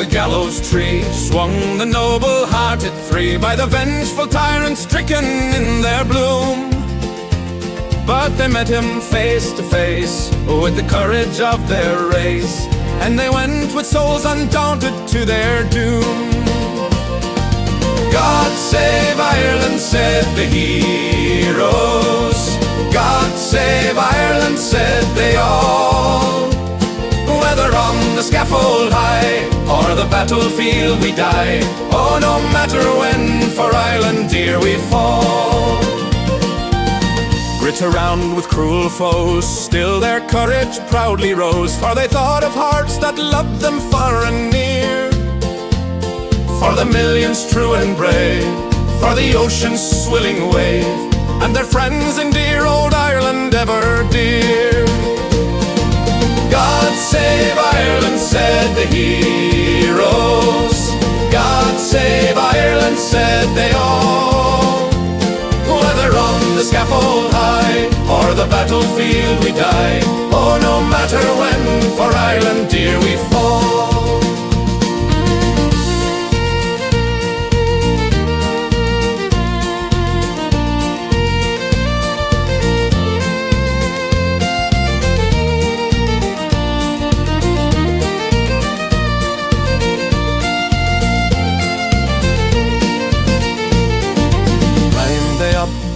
the gallows tree swung the noble-hearted three, by the vengeful tyrant stricken in their bloom. But they met him face to face with the courage of their race, and they went with souls undaunted to their doom. God save Ireland, said the heroes. God save Ireland, said they all. Whether on the scaffold high or the battlefield we die, oh, no matter when, for Ireland dear we fall. Grit around with cruel foes, still their courage proudly rose, for they thought of hearts that loved them far and near. For the millions true and brave, for the ocean's swilling wave, and their friends in dear old Ireland ever dear. God save Ireland, said the heroes. God save Ireland, said they all. Whether on the scaffold high or the battlefield we die, oh, no matter when, for Ireland dear we fall.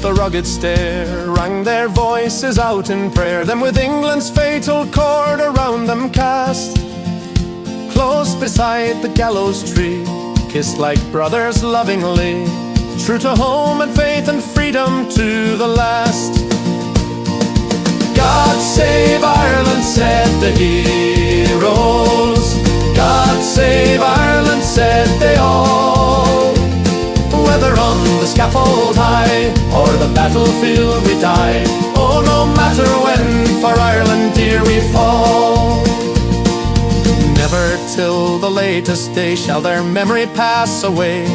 The rugged stair, rang their voices out in prayer, then with England's fatal cord around them cast. Close beside the gallows tree, kissed like brothers lovingly, true to home and faith and freedom to the last. God save Ireland, said the heroes. God save Ireland, said they all. Whether on the scaffold high or the battlefield we die, oh, no matter when, for Ireland dear we fall. Never till the latest day shall their memory pass away,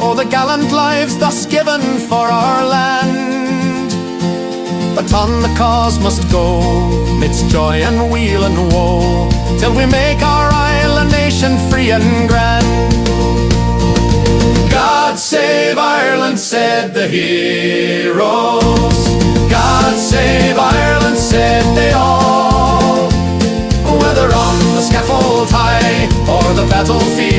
oh, the gallant lives thus given for our land. But on the cause must go, midst joy and weal and woe, till we make our island nation free and grand. God save Ireland, said the heroes. God save Ireland, said they all. Whether on the scaffold high or the battlefield